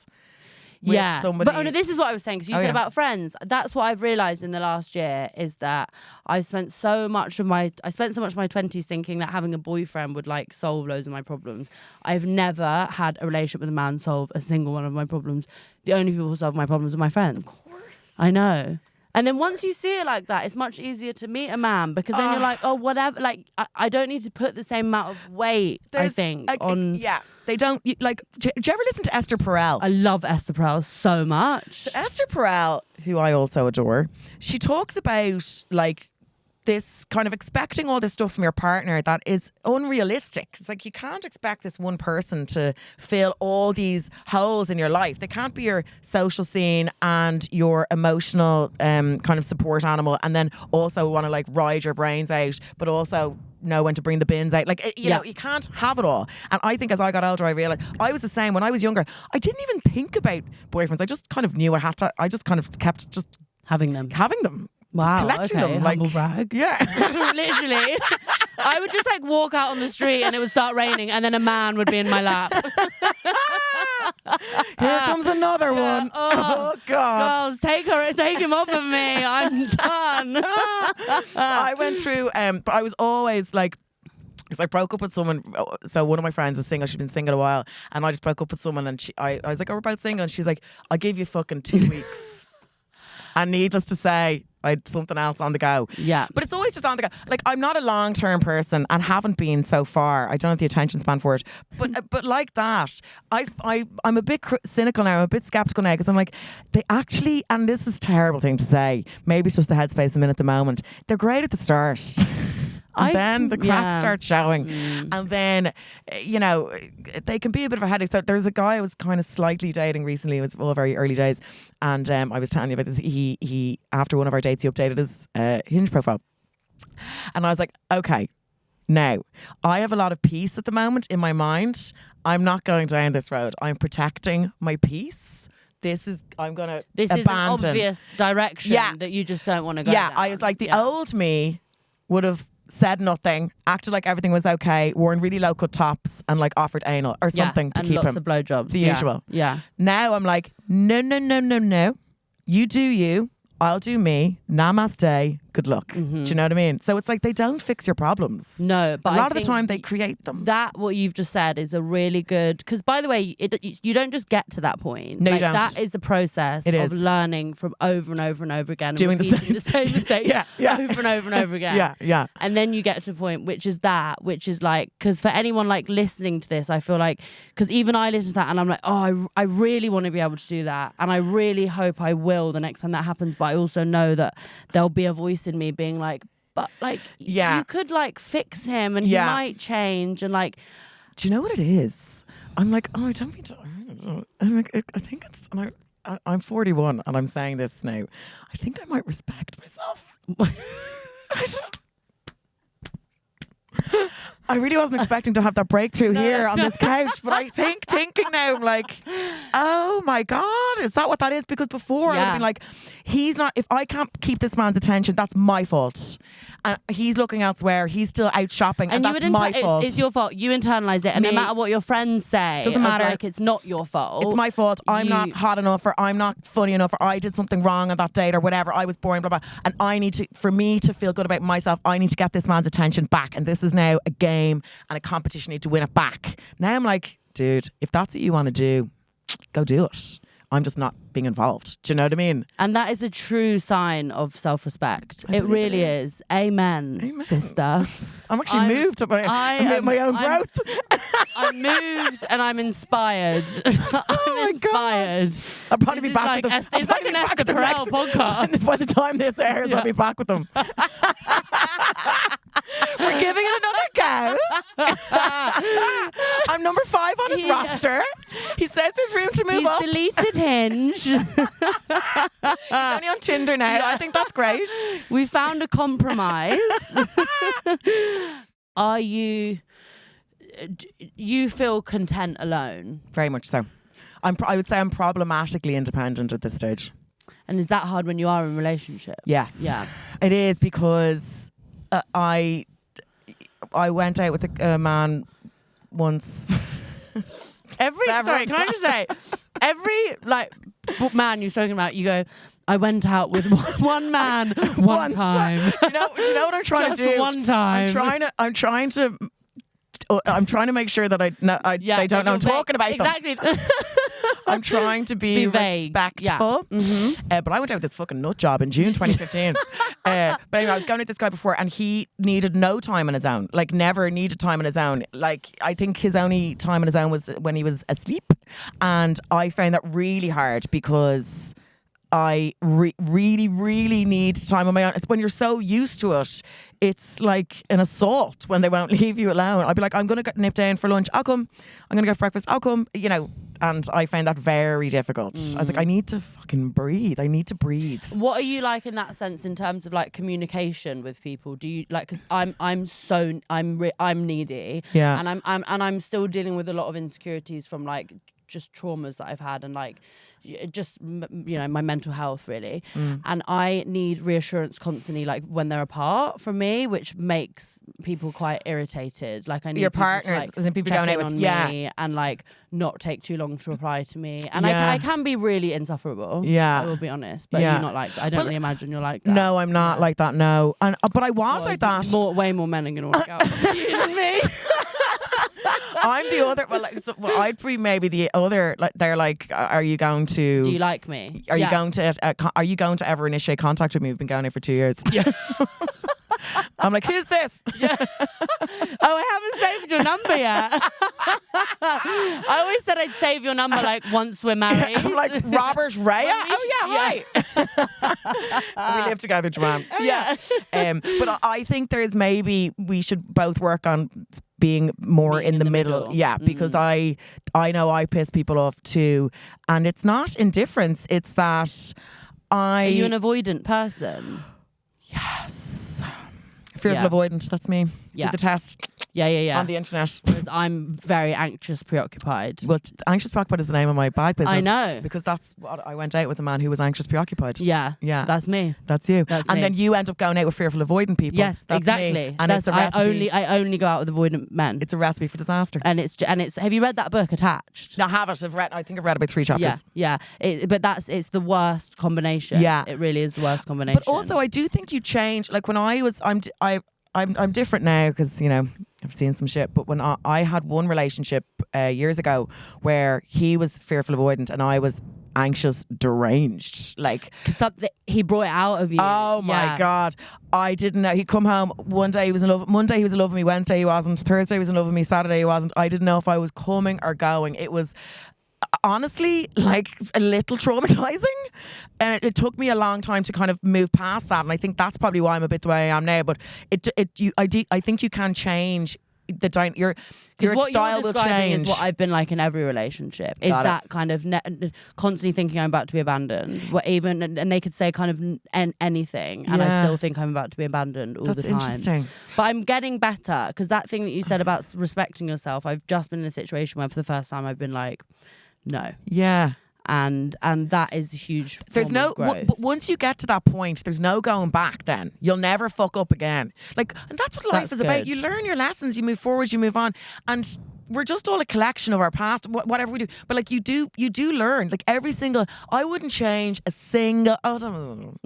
With somebody. But this is what I was saying, because you said about friends. That's what I've realised in the last year, is that I spent so much of my 20s thinking that having a boyfriend would like solve loads of my problems. I've never had a relationship with a man solve a single one of my problems. The only people who solve my problems are my friends. Of course. I know. And then once you see it like that, it's much easier to meet a man, because then you're like, oh, whatever. Like, I don't need to put the same amount of weight, I think, on... Yeah. They don't, like, do you ever listen to Esther Perel? I love Esther Perel so much. So Esther Perel, who I also adore, she talks about, like, this kind of expecting all this stuff from your partner that is unrealistic. It's like you can't expect this one person to fill all these holes in your life. They can't be your social scene and your emotional kind of support animal, and then also want to like ride your brains out, but also know when to bring the bins out. Like, you know, you can't have it all. And I think as I got older, I realized I was the same. When I was younger, I didn't even think about boyfriends. I just kind of knew I had to. I just kind of kept just having them. Wow, just collecting them. Humble brag. Yeah. Literally. I would just like walk out on the street and it would start raining, and then a man would be in my lap. Here comes another one. Oh God. Girls, take him off of me. I'm done. I went through, but I was always like, because I broke up with someone. So one of my friends is single. She's been single a while, and I just broke up with someone, and I was like, oh, we're both single, and she's like, I'll give you fucking 2 weeks. And needless to say, I had something else on the go. Yeah. But it's always just on the go. Like, I'm not a long-term person and haven't been so far. I don't have the attention span for it. But like that, I'm a bit cynical now. I'm a bit skeptical now, because I'm like, they actually, and this is a terrible thing to say, maybe it's just the headspace I'm in at the moment, they're great at the start. And then the cracks start showing. And then, you know, they can be a bit of a headache. So there's a guy I was kind of slightly dating recently. It was all very early days. And I was telling you about this. He after one of our dates, he updated his Hinge profile. And I was like, okay, now, I have a lot of peace at the moment in my mind. I'm not going down this road. I'm protecting my peace. This is an obvious direction that you just don't want to go down. I was like, the old me would have said nothing, acted like everything was okay, worn really low cut tops, and like offered anal or something to keep him. And lots of blowjobs. The usual. Yeah. Now I'm like, no. You do you. I'll do me. Namaste. good luck. Do you know what I mean? So it's like they don't fix your problems. No, but a lot I of the think time they create them. That what you've just said is a really good, because by the way, you don't just get to that point. No, you don't. That is a process of learning from over and over and over again, and doing repeating the same mistake over and over and over again. Yeah. And then you get to a point which is like, because for anyone like listening to this, I feel like, because even I listen to that and I'm like, oh, I really want to be able to do that, and I really hope I will the next time that happens. But I also know that there'll be a voice in me being like, but like, you could like fix him and he might change, and like, do you know what it is? I'm like, oh, I don't mean to. I'm like, I think it's. And I'm 41 and I'm saying this now. I think I might respect myself. I really wasn't expecting to have that breakthrough here on this couch, but I think thinking now, I'm like, oh my God, is that what that is? Because before I would have been like, he's not, if I can't keep this man's attention, that's my fault. And he's looking elsewhere, he's still out shopping, and that's my fault. It's your fault. You internalize it, and no matter what your friends say, doesn't matter. Like, it's not your fault. It's my fault. I'm not hot enough, or I'm not funny enough, or I did something wrong on that date, or whatever. I was boring, blah, blah. And I need to, for me to feel good about myself, I need to get this man's attention back. And this is now a game and a competition. I need to win it back. Now I'm like, dude, if that's what you want to do, go do it. I'm just not being involved. Do you know what I mean? And that is a true sign of self-respect. It really is. Amen, sister. I'm actually moved by my own growth. I'm moved and I'm inspired. I'm inspired. God. I'll probably be back with them. It's like an Esther Perel podcast. By the time this airs, I'll be back with them. We're giving it another go. I'm number 5 on his roster. He says there's room to move up. He's deleted Hinge. He's only on Tinder now. I think that's great. We found a compromise. Are you feel content alone? Very much so. I would say I'm problematically independent at this stage. And is that hard when you are in a relationship? Yes. Yeah. It is, because I went out with a man once. Can I just say, every like man you're talking about, you go, I went out with one man one time. Do you know what I'm trying to do? Just one time. I'm trying to make sure that they don't know I'm talking about them. Exactly. I'm trying to be vague. respectful. Yeah. But I went out with this fucking nut job in June 2015. But anyway, I was going with this guy before, and he needed no time on his own. Like, never needed time on his own. Like, I think his only time on his own was when he was asleep. And I found that really hard, because I really, really need time on my own. It's when you're so used to it, it's like an assault when they won't leave you alone. I'd be like, I'm going to nip down for lunch. I'll come. I'm going to go for breakfast. I'll come. You know, and I found that very difficult. I was like, I need to fucking breathe. I need to breathe. What are you like in that sense in terms of like communication with people? Do you like, because I'm needy. Yeah. And I'm still dealing with a lot of insecurities from like just traumas that I've had, and like just, you know, my mental health really. And I need reassurance constantly, like when they're apart from me, which makes people quite irritated. Like, I need your people partners, to, like, as in people check going in out on with, me and like not take too long to reply to me. And I can be really insufferable. Yeah. I will be honest, but you're not like, I don't really imagine you're like that. No, I'm not like that. No, and but I was like that. Way more men are gonna work out than me. I'm the other. Well, I'd be maybe the other. Like, they're like, are you going to? Do you like me? Are you going to? Are you going to ever initiate contact with me? We've been going here for 2 years. Yeah. I'm like, who's this? Yeah. Oh, I haven't saved your number yet. I always said I'd save your number like once we're married. I'm like, Robert Raya? Oh yeah, hi. We live together, Joanne. Oh, yeah. But I think there's maybe we should both work on being more in the middle. Yeah, because I know I piss people off too, and it's not indifference. It's that Are you an avoidant person? Yes. Fearful avoidant, that's me. Yeah. Did the test. Yeah. on the internet. Because I'm very anxious, preoccupied. Well, anxious preoccupied is the name of my bag business. I know. Because that's what I went out with a man who was anxious preoccupied. Yeah. Yeah. That's me. That's you. That's and me. then you end up going out with fearful avoidant people. Yes, That's exactly. me. And it's a recipe. I only go out with avoidant men. It's a recipe for disaster. And it's have you read that book Attached? No, I have it. I think I've read about 3 chapters. Yeah. But it's the worst combination. Yeah. It really is the worst combination. But also, I do think you change. Like when I'm different now because I've seen some shit. But when I had one relationship years ago where he was fearful avoidant and I was anxious deranged, like something he brought it out of you. Oh my God, I didn't know. He'd come home one day, he was in love. Monday he was in love with me, Wednesday he wasn't, Thursday he was in love with me, Saturday he wasn't. I didn't know if I was coming or going. It was honestly like a little traumatizing, and it took me a long time to kind of move past that, and I think that's probably why I'm a bit the way I am now. But I think you can change your style will change. Is what I've been like in every relationship. Is that kind of constantly thinking I'm about to be abandoned. And they could say kind of anything, and I still think I'm about to be abandoned all the time. That's interesting. But I'm getting better because that thing that you said about respecting yourself, I've just been in a situation where for the first time I've been like, no. Yeah. And that is a huge there's no but once you get to that point, there's no going back. Then you'll never fuck up again. Like, and that's what life is about. You learn your lessons, you move forward, you move on, and we're just all a collection of our past, whatever we do. But like you do learn. Like every single, I wouldn't change a single. I'm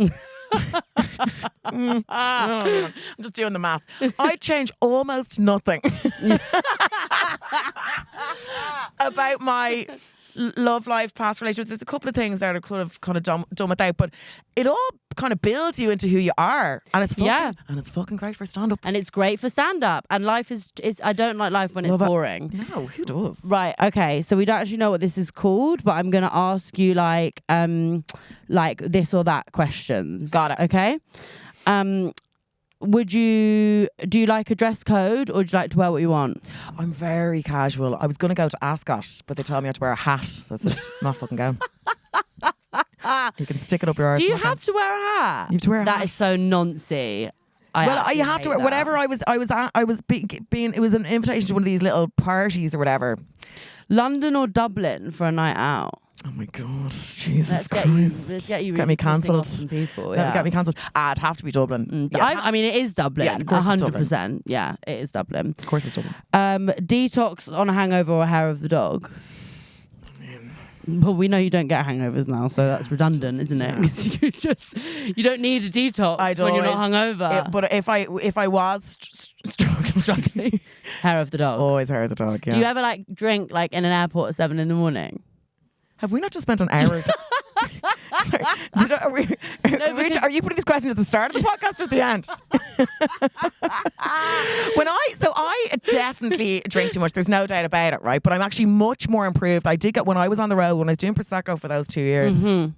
just doing the math. I'd change almost nothing about my love life, past relationships. There's a couple of things that I could have kind of done without, but it all kind of builds you into who you are, and it's fucking great for stand up. And it's great for stand up. And life is I don't like life when it's boring. No, who does? Right. Okay. So we don't actually know what this is called, but I'm gonna ask you like this or that questions. Got it. Okay. Do you like a dress code, or do you like to wear what you want? I'm very casual. I was going to go to Ascot, but they told me I had to wear a hat. So that's it. I'm not fucking going. You can stick it up your arse. Do you have to wear a hat? You have to wear a hat. That is so noncy. You have to wear whatever. I was being. It was an invitation to one of these little parties or whatever. London or Dublin for a night out? Oh my God, Jesus Christ. Let's get you get me cancelled. People, Get me cancelled. It'd have to be Dublin. I mean, it is Dublin. Yeah, 100%. Yeah, it is Dublin. Of course it's Dublin. Detox on a hangover or hair of the dog? Well, we know you don't get hangovers now, so that's redundant, isn't it? You don't need a detox when you're not hungover. But if I was struggling, hair of the dog. Always hair of the dog. Yeah. Do you ever like drink like in an airport at 7 a.m? Have we not just spent an hour? Sorry, are you putting these questions at the start of the podcast or at the end? I definitely drink too much. There's no doubt about it, right? But I'm actually much more improved. I did get, when I was on the road, when I was doing Prosecco for those 2 years. Mm-hmm.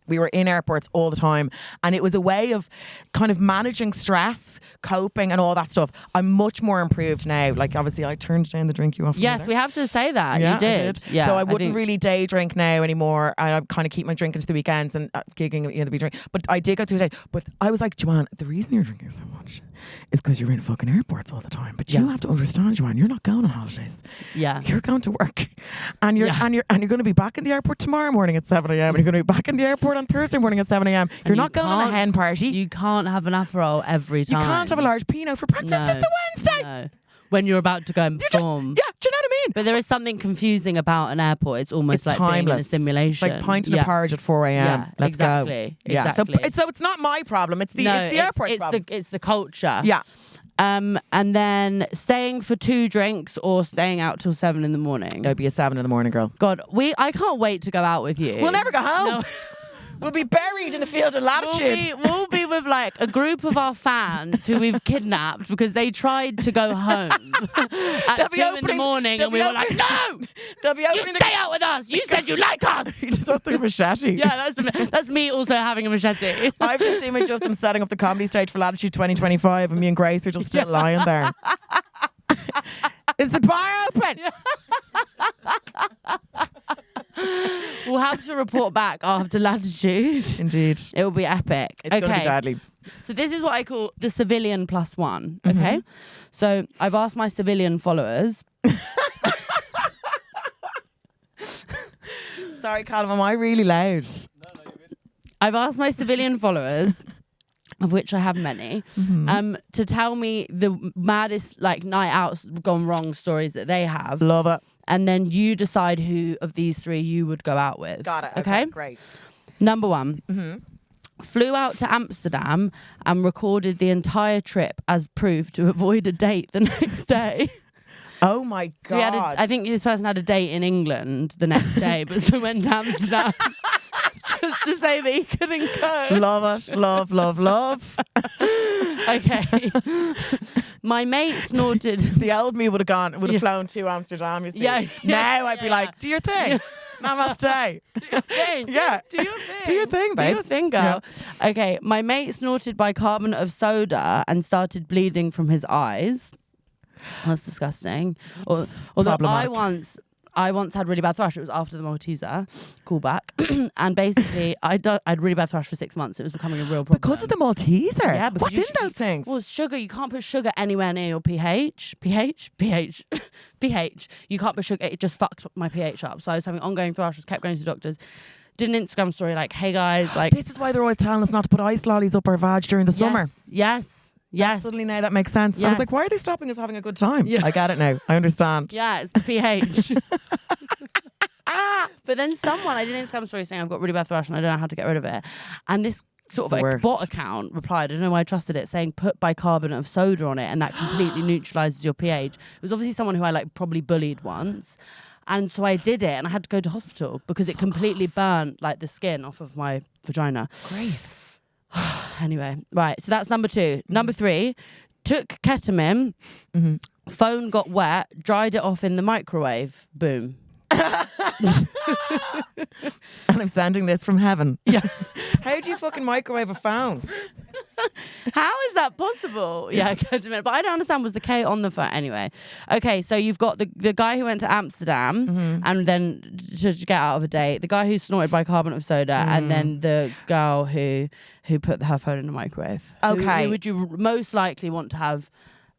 We were in airports all the time, and it was a way of kind of managing stress, coping, and all that stuff. I'm much more improved now. Like, obviously, I turned down the drink you offered. Yes, we have to say that. Yeah, you did. Yeah, so I wouldn't really day drink now anymore. I kind of keep my drink into the weekends and gigging at the drink. But I did go through the day. But I was like, Joanne, the reason you're drinking so much is because you're in fucking airports all the time. But you have to understand, Joanne, you're not going on holidays. Yeah, you're going to work, and you're going to be back in the airport tomorrow morning at 7 a.m. and you're going to be back in the airport on Thursday morning at 7 a.m. You're not going on a hen party. You can't have an Aperol every time. You can't have a large Pinot for breakfast. It's a Wednesday. No. When you're about to go and perform. Do you know what I mean? But there is something confusing about an airport. It's almost like timeless. being in a simulation. It's like pinting a porridge at 4 a.m. Yeah, Let's go. Yeah, exactly. So it's not my problem. It's the airport's problem. It's the culture. Yeah. And then staying for 2 drinks or staying out till 7 a.m. It'd be a 7 a.m, girl. God, I can't wait to go out with you. We'll never go home. No. We'll be buried in a field of latitude. We'll be with like a group of our fans who we've kidnapped because they tried to go home at 2 in the morning, and we were like, no, they'll be you stay out with us. You said you like us. That's the machete. Yeah, that's me also having a machete. I have this image of them setting up the comedy stage for Latitude 2025, and me and Grace are just still lying there. Is the bar open? We'll have to report back after Latitude. Indeed. It will be epic. It's going to be deadly. So this is what I call the civilian +1. Okay. So I've asked my civilian followers. Sorry, Callum, am I really loud? I've asked my civilian followers, of which I have many, to tell me the maddest like night outs gone wrong stories that they have. Love it. And then you decide who of these three you would go out with. Got it. Okay. Great. Number 1. Flew out to Amsterdam and recorded the entire trip as proof to avoid a date the next day. Oh my God. So he had I think this person had a date in England the next day, but still went to Amsterdam just to say that he couldn't go. Love it. Love. Okay. My mate snorted. The old me would have flown to Amsterdam, you see. Now I'd be like, do your thing. Namaste. Do your thing. Yeah. Do your thing. Do your thing, babe. Do your thing, girl. Yeah. Okay. My mate snorted bicarbonate of soda and started bleeding from his eyes. That's disgusting. Although I once had really bad thrush. It was after the Malteser callback, and basically I had really bad thrush for 6 months. It was becoming a real problem because of the Malteser. Yeah, what's in those things? Well, sugar. You can't put sugar anywhere near your pH. pH. You can't put sugar. It just fucked my pH up. So I was having ongoing thrushes. Kept going to the doctors. Did an Instagram story like, "Hey guys, like this is why they're always telling us not to put ice lollies up our vag during the summer." Yes. Suddenly now that makes sense. I was like, why are they stopping us having a good time? Yeah. I get it now. I understand. Yeah, it's the pH. But then I did an Instagram story saying I've got really bad thrush and I don't know how to get rid of it. And this sort of like bot account replied, I don't know why I trusted it, saying put bicarbonate of soda on it and that completely neutralizes your pH. It was obviously someone who I like probably bullied once. And so I did it and I had to go to hospital because it completely burnt like the skin off of my vagina. Grace. Anyway, right. So that's number 2. Number 3, took ketamine, phone got wet, dried it off in the microwave. Boom. And I'm sending this from heaven. Yeah. How do you fucking microwave a phone? How is that possible? Yeah, ketamine. But I don't understand. Was the K on the phone? Anyway. Okay, so you've got the guy who went to Amsterdam and then to get out of a date, the guy who snorted bicarbonate of soda, and then the girl who put her phone in the microwave. Okay. Who would you most likely want to have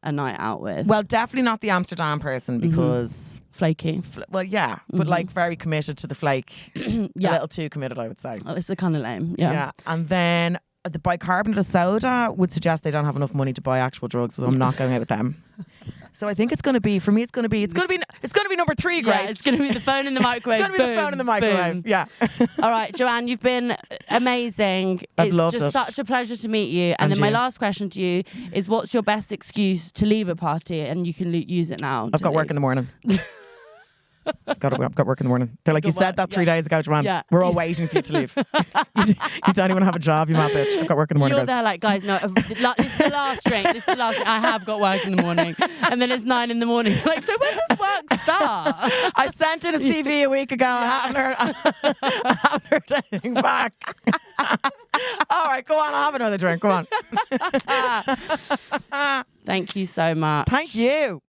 a night out with? Well, definitely not the Amsterdam person because... Flaky. Well, yeah, but like very committed to the flake. A little too committed, I would say. Oh, it's kind of lame. Yeah. And then the bicarbonate of soda would suggest they don't have enough money to buy actual drugs, so I'm not going out with them. So I think it's going to be number 3, Grace. Yeah, it's going to be the phone in the microwave. It's going to be the phone in the microwave. Boom. Yeah. All right, Joanne, you've been amazing. I've loved just it. Such a pleasure to meet you. And then my last question to you is, what's your best excuse to leave a party? And you can use it now. I've got work in the morning. I've got work in the morning. They're like, you said that 3 days ago, Joanne. Yeah. We're all waiting for you to leave. you don't even have a job, you mad bitch. I've got work in the morning, You're there like, guys, no, this is the last drink. This is the last drink. I have got work in the morning. And then it's 9 in the morning. Like, so when does work start? I sent in a CV a week ago. I haven't heard anything back. All right, go on. I'll have another drink. Go on. Thank you so much. Thank you.